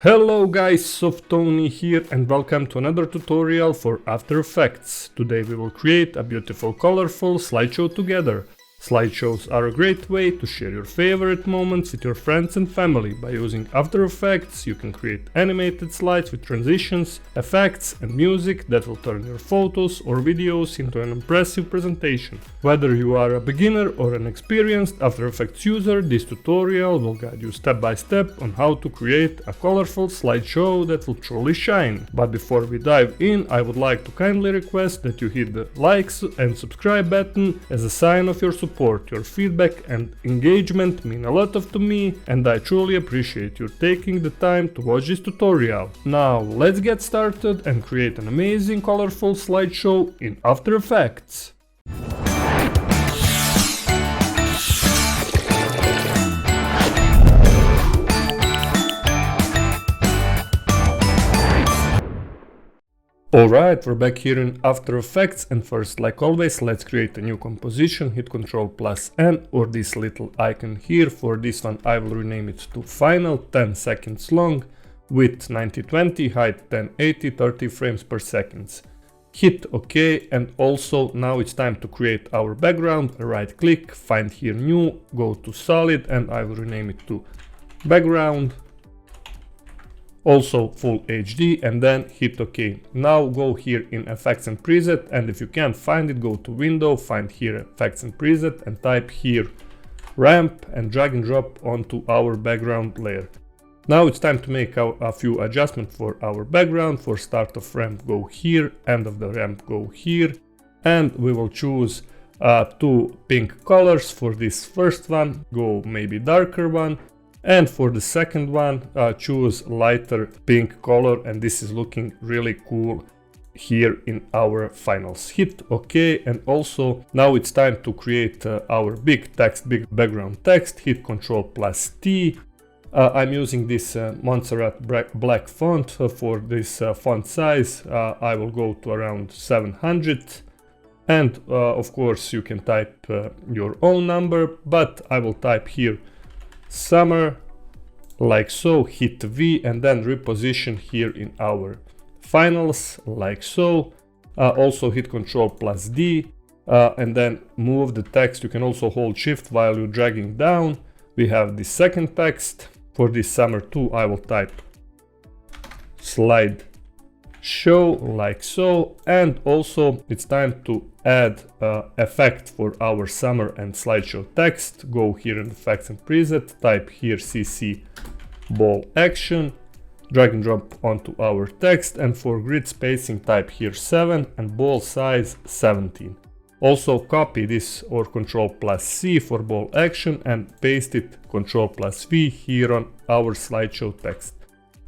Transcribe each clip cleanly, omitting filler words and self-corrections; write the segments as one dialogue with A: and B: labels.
A: Hello guys, Softoni here and welcome to another tutorial for After Effects. Today we will create a beautiful colorful slideshow together. Slideshows are a great way to share your favorite moments with your friends and family. By using After Effects, you can create animated slides with transitions, effects and music that will turn your photos or videos into an impressive presentation. Whether you are a beginner or an experienced After Effects user, this tutorial will guide you step by step on how to create a colorful slideshow that will truly shine. But before we dive in, I would like to kindly request that you hit the likes and subscribe button as a sign of your support. Your feedback and engagement mean a lot to me, and I truly appreciate you taking the time to watch this tutorial. Now let's get started and create an amazing colorful slideshow in After Effects. Alright, we're back here in After Effects, and first, like always, let's create a new composition. Hit Ctrl+N or this little icon here. For this one I will rename it to Final, 10 seconds long, width 9020, height 1080, 30 frames per second. Hit OK, and also now it's time to create our background. Right click, find here New, go to Solid, and I will rename it to Background. Also full HD, and then hit OK. Now go here in Effects and Preset, and if you can't find it, go to Window, find here Effects and Preset and type here Ramp and drag and drop onto our background layer. Now it's time to make a few adjustments for our background. For start of ramp, go here, end of the ramp, go here, and we will choose two pink colors. For this first one, go maybe darker one. And for the second one, choose lighter pink color, and this is looking really cool here in our finals. Hit OK, and also now it's time to create our big background text. Hit Ctrl+T. I'm using this Montserrat black font for this font size. I will go to around 700. And of course you can type your own number, but I will type here Summer, like so. Hit V and then reposition here in our finals, like so. Also hit Ctrl+D and then move the text. You can also hold Shift while you're dragging down. We have the second text. For this Summer 2, I will type Slideshow, like so. And also it's time to add effect for our summer and slideshow text. Go here in Effects and Preset, type here CC ball action, drag and drop onto our text, and for grid spacing type here 7 and ball size 17. Also copy this or Ctrl+C for ball action and paste it Ctrl+V here on our slideshow text.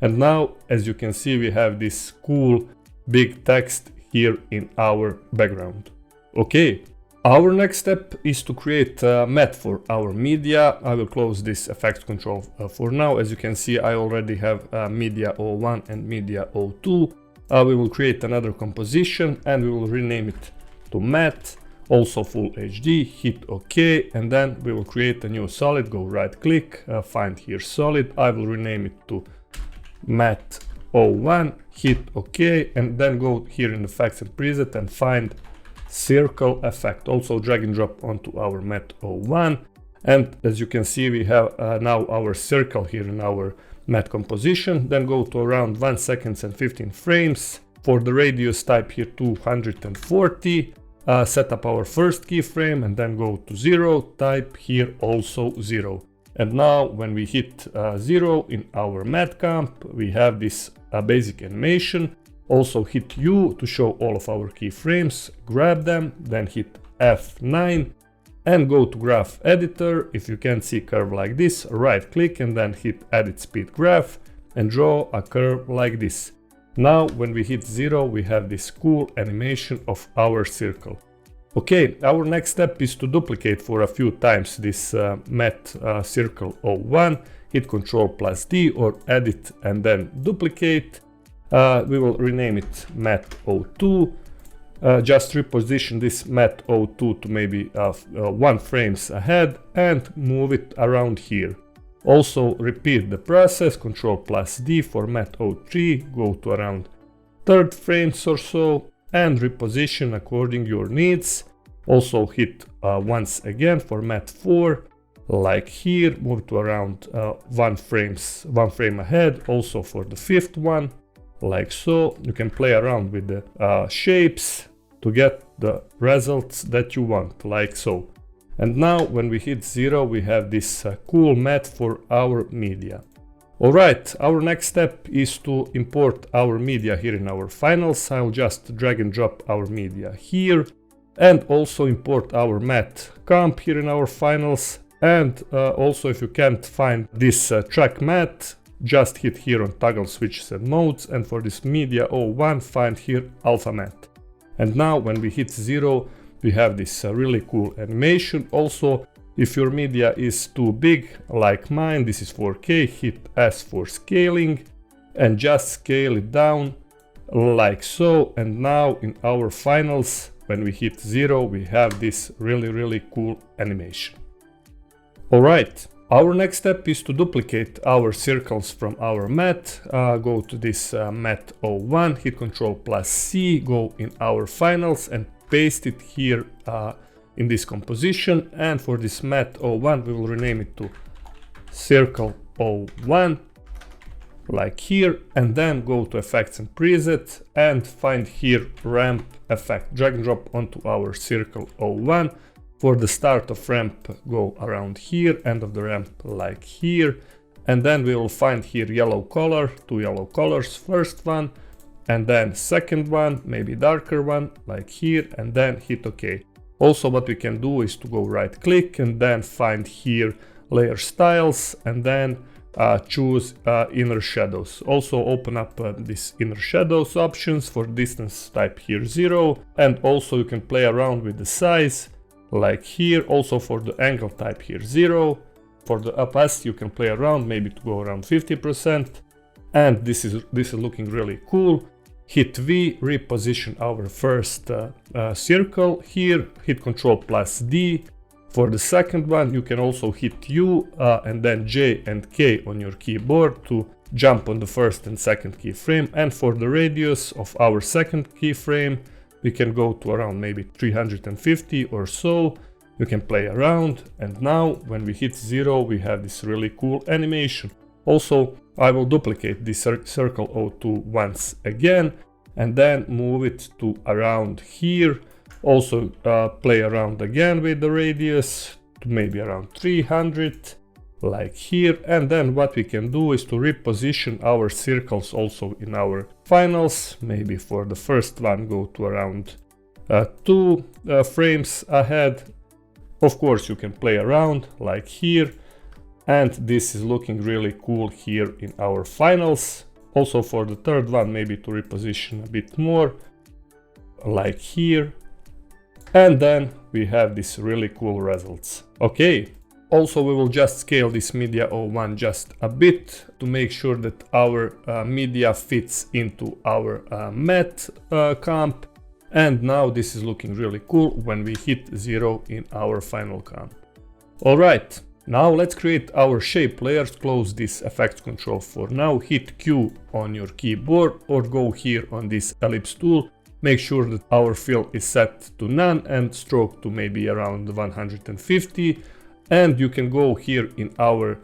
A: And now, as you can see, we have this cool big text here in our background. Okay, our next step is to create a matte for our media. I will close this effects control for now. As you can see, I already have media 01 and media 02. We will create another composition and we will rename it to matte, also full HD. Hit OK, and then we will create a new solid. Go right click, find here solid. I will rename it to matte 01, hit OK, and then go here in Effects and Preset and find circle effect. Also drag and drop onto our matte 01, and as you can see, we have now our circle here in our matte composition. Then go to around 1 second and 15 frames. For the radius, type here 240. Set up our first keyframe and then go to 0. Type here also 0. And now when we hit 0 in our matte comp, we have this basic animation. Also hit U to show all of our keyframes, grab them, then hit F9 and go to graph editor. If you can't see curve like this, right click and then hit edit speed graph and draw a curve like this. Now when we hit 0, we have this cool animation of our circle. Okay, our next step is to duplicate for a few times this matte circle 01. Hit Ctrl+D or edit and then duplicate. We will rename it matte 02. Just reposition this matte 02 to maybe 1 frames ahead and move it around here. Also repeat the process, Ctrl+D, format 03, go to around 3rd frames or so, and reposition according your needs. Also hit once again, format 4, like here, move to around 1 frame ahead, also for the 5th one, like so. You can play around with the shapes to get the results that you want, like so. And now when we hit 0, we have this cool mat for our media. Alright, our next step is to import our media here in our finals. I'll just drag and drop our media here, and also import our mat comp here in our finals. And also, if you can't find this track mat, just hit here on toggle switches and modes, and for this media 01, find here alpha mat. And now when we hit 0, we have this really cool animation. Also, if your media is too big, like mine, this is 4K, hit S for scaling and just scale it down like so. And now in our finals, when we hit 0, we have this really cool animation. Alright, our next step is to duplicate our circles from our mat. Go to this mat 01, hit Ctrl+C, go in our finals and paste it here in this composition. And for this mat 01, we will rename it to circle 01, like here, and then go to effects and preset and find here ramp effect, drag and drop onto our circle 01. For the start of ramp, go around here, end of the ramp like here, and then we will find here yellow color, 2 yellow colors, first one, and then second one, maybe darker one, like here, and then hit OK. Also what we can do is to go right click and then find here layer styles, and then choose inner shadows. Also open up this inner shadows options. For distance, type here 0, and also you can play around with the size, like here. Also for the angle, type here 0. For the opacity, you can play around, maybe to go around 50%. And this is looking really cool. Hit V, reposition our first circle here, hit Ctrl+D. For the second one, you can also hit U and then J and K on your keyboard to jump on the first and second keyframe. And for the radius of our second keyframe, we can go to around maybe 350 or so. You can play around, and now when we hit 0, we have this really cool animation. Also, I will duplicate this circle 02 once again, and then move it to around here. Also play around again with the radius to maybe around 300, like here. And then what we can do is to reposition our circles also in our finals. Maybe for the first one, go to around 2 frames ahead. Of course, you can play around like here, and this is looking really cool here in our finals. Also for the third one, maybe to reposition a bit more, like here. And then we have these really cool results. Okay. Also, we will just scale this media 01 just a bit to make sure that our media fits into our mat comp. And now this is looking really cool when we hit 0 in our final comp. Alright, now let's create our shape layers. Close this effects control for now, hit Q on your keyboard or go here on this ellipse tool. Make sure that our fill is set to none and stroke to maybe around 150. And you can go here in our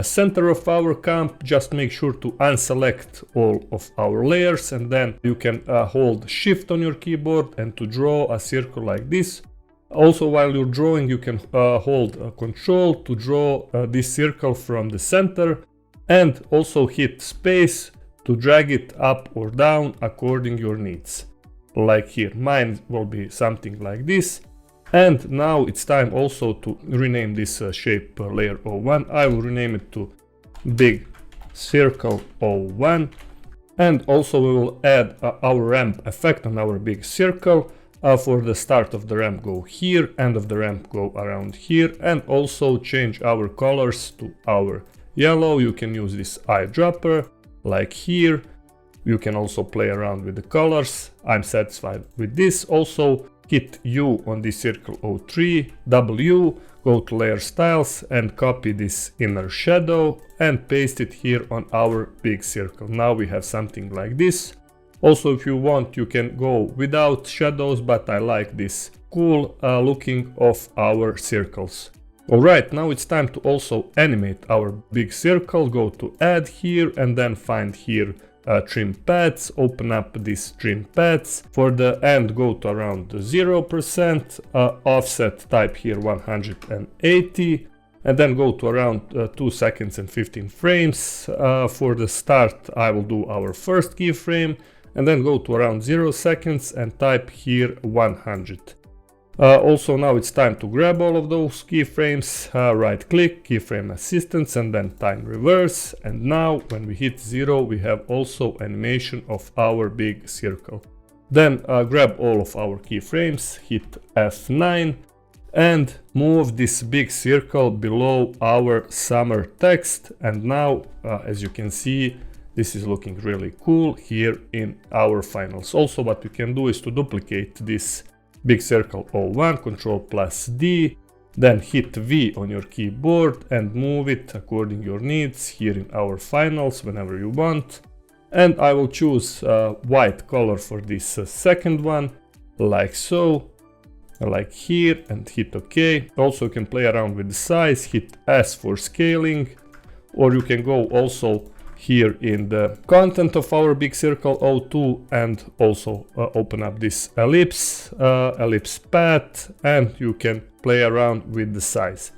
A: center of our comp. Just make sure to unselect all of our layers, and then you can hold Shift on your keyboard and to draw a circle like this. Also, while you're drawing, you can hold Control to draw this circle from the center, and also hit space to drag it up or down according your needs. Like here, mine will be something like this. And now it's time also to rename this shape layer 01. I will rename it to Big Circle 01. And also we will add our ramp effect on our big circle. For the start of the ramp, go here, end of the ramp, go around here, and also change our colors to our yellow. You can use this eyedropper like here. You can also play around with the colors. I'm satisfied with this. Also hit U on this circle 03, W, go to layer styles and copy this inner shadow and paste it here on our big circle. Now we have something like this. Also, if you want, you can go without shadows, but I like this cool looking of our circles. Alright, now it's time to also animate our big circle. Go to add here and then find here trim paths, open up this trim paths. For the end, go to around 0%, offset type here 180, and then go to around 2 seconds and 15 frames. For the start, I will do our first keyframe, and then go to around 0 seconds and type here 100. Also now it's time to grab all of those keyframes, right click, keyframe assistance, and then time reverse. And now when we hit 0, we have also animation of our big circle. Then grab all of our keyframes, hit F9, and move this big circle below our summer text. And now, as you can see, this is looking really cool here in our finals. Also, what we can do is to duplicate this big circle 01, Ctrl+D, then hit V on your keyboard and move it according to your needs here in our finals whenever you want. And I will choose white color for this second one, like so, like here, and hit OK. Also you can play around with the size, hit S for scaling, or you can go also here in the content of our big circle 02 and also open up this ellipse path, and you can play around with the size.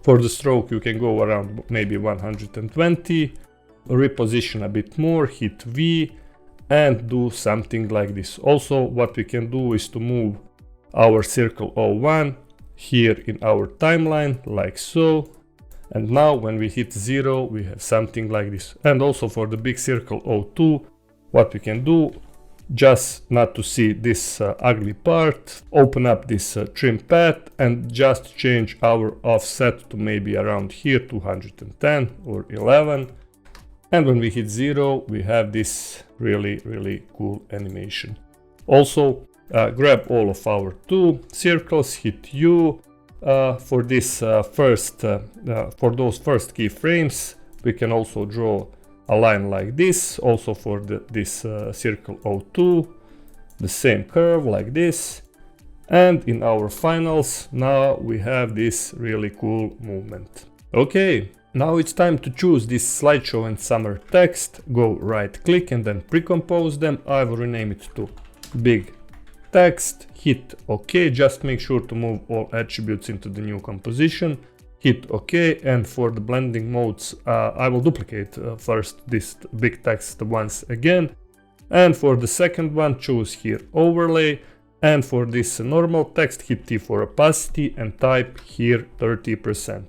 A: For the stroke you can go around maybe 120, reposition a bit more, hit V and do something like this. Also what we can do is to move our circle 01 here in our timeline like so. And now when we hit 0, we have something like this. And also for the big circle 02, what we can do, just not to see this ugly part, open up this trim path and just change our offset to maybe around here 210 or 11. And when we hit 0, we have this really cool animation. Also grab all of our two circles, hit U. For this for those first keyframes, we can also draw a line like this. Also for this circle 02, the same curve like this. And in our finals, now we have this really cool movement. Okay, now it's time to choose this slideshow and summer text. Go right click and then pre-compose them. I will rename it to big text, hit OK, just make sure to move all attributes into the new composition, hit OK, and for the blending modes I will duplicate first this big text once again, and for the second one choose here overlay, and for this normal text hit T for opacity and type here 30%.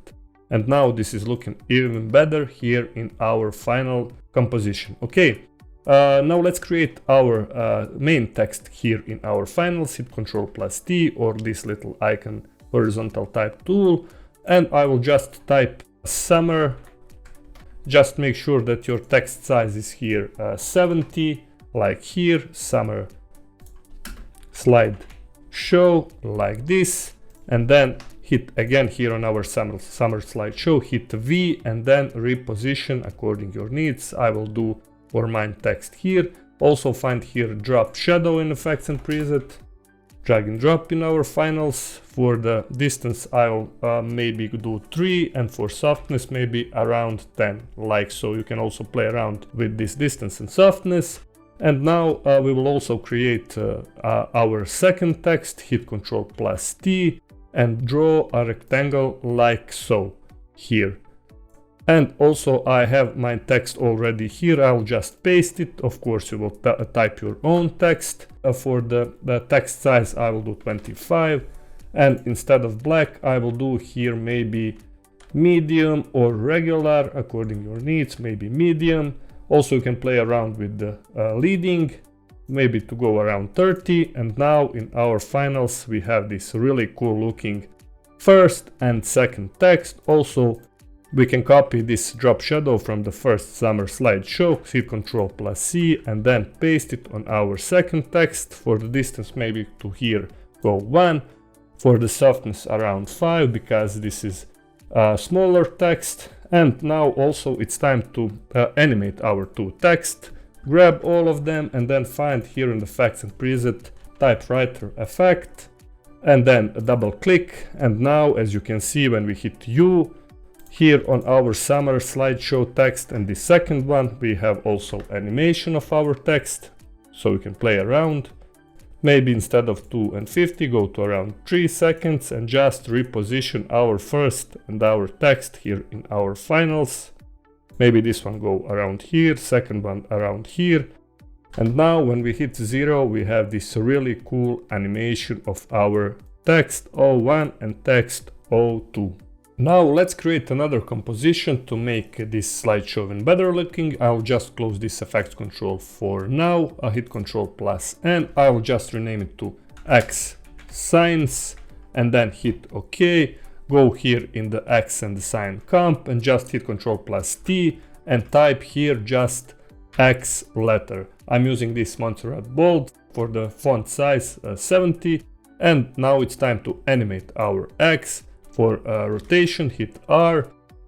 A: And now this is looking even better here in our final composition. Okay. Now let's create our main text here in our finals, hit Ctrl+T or this little icon horizontal type tool, and I will just type summer. Just make sure that your text size is here 70, like here, summer slide show, like this, and then hit again here on our summer slideshow, hit V and then reposition according to your needs. I will do for mine text here. Also find here drop shadow in effects and preset, drag and drop in our finals. For the distance I'll maybe do 3, and for softness maybe around 10, like so. You can also play around with this distance and softness. And now we will also create our second text, hit Ctrl+T and draw a rectangle like so here. And also I have my text already here, I'll just paste it. Of course you will type your own text. For the text size I will do 25, and instead of black I will do here maybe medium or regular according to your needs, maybe medium. Also you can play around with the leading, maybe to go around 30. And now in our finals we have this really cool looking first and second text. Also We can copy this drop shadow from the first summer slideshow, hit Ctrl+C, and then paste it on our second text. For the distance maybe to here go 1, for the softness around 5, because this is smaller text. And now also it's time to animate our two text. Grab all of them and then find here in the effects and preset typewriter effect, and then double click. And now as you can see, when we hit U here on our summer slideshow text and the second one, we have also animation of our text, so we can play around. Maybe instead of 2 and 50 go to around 3 seconds and just reposition our first and our text here in our finals. Maybe this one go around here, second one around here. And now when we hit 0, we have this really cool animation of our text 01 and text 02. Now let's create another composition to make this slideshow even better looking. I'll just close this effects control for now. I'll hit Ctrl+N. I'll just rename it to X signs and then hit OK. Go here in the X and the sign comp and just hit Ctrl+T and type here just X letter. I'm using this Montserrat bold for the font size 70. And now it's time to animate our X. For rotation, hit R,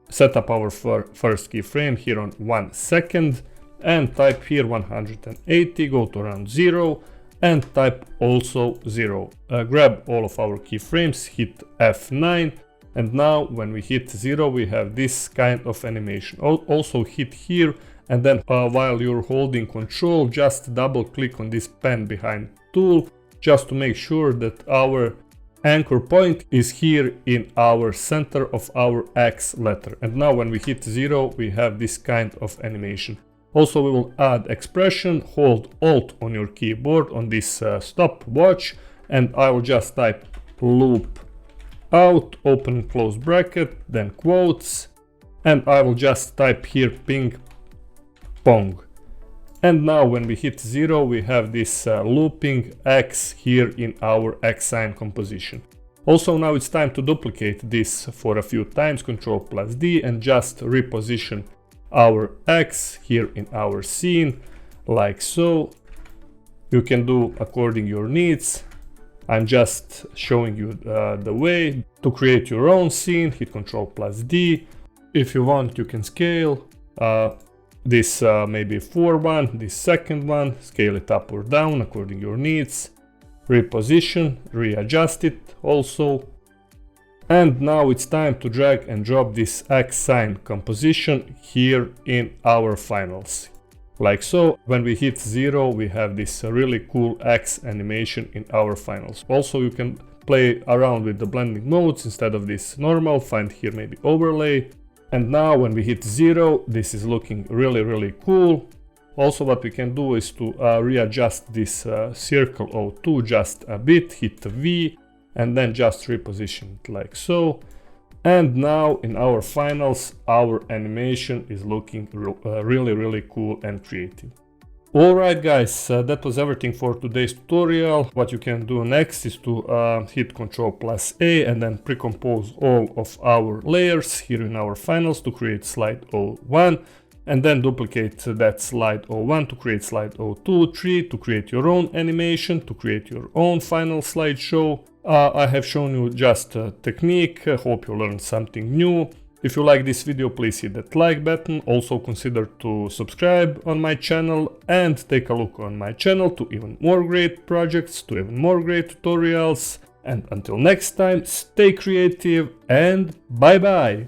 A: set up our first keyframe here on 1 second and type here 180, go to around 0 and type also 0. Grab all of our keyframes, hit F9, and now when we hit 0 we have this kind of animation. Also hit here, and then while you're holding Control, just double click on this pen behind tool just to make sure that our anchor point is here in our center of our X letter. And now when we hit 0 we have this kind of animation. Also we will add expression. Hold Alt on your keyboard on this stopwatch, and I will just type loop out, open and close bracket, then quotes, and I will just type here ping pong. And now when we hit 0 we have this looping X here in our X sign composition. Also now it's time to duplicate this for a few times, Ctrl+D, and just reposition our X here in our scene like so. You can do according your needs. I'm just showing you the way to create your own scene. Hit Ctrl+D. If you want you can scale this maybe 4:1, this second one, scale it up or down according your needs, reposition, readjust it also. And now it's time to drag and drop this X sign composition here in our finals. Like so, when we hit 0 we have this really cool X animation in our finals. Also you can play around with the blending modes. Instead of this normal, find here maybe overlay. And now when we hit 0, this is looking really cool. Also what we can do is to readjust this circle O2 just a bit, hit V, and then just reposition it like so. And now in our finals, our animation is looking really cool and creative. Alright guys, that was everything for today's tutorial. What you can do next is to hit Ctrl+A and then pre-compose all of our layers here in our finals to create slide 01, and then duplicate that slide 01 to create slide 02, 3 to create your own animation, to create your own final slideshow. I have shown you just a technique. Hope you learned something new. If you like this video, please hit that like button. Also consider to subscribe on my channel and take a look on my channel to even more great projects, to even more great tutorials. And until next time, stay creative and bye bye!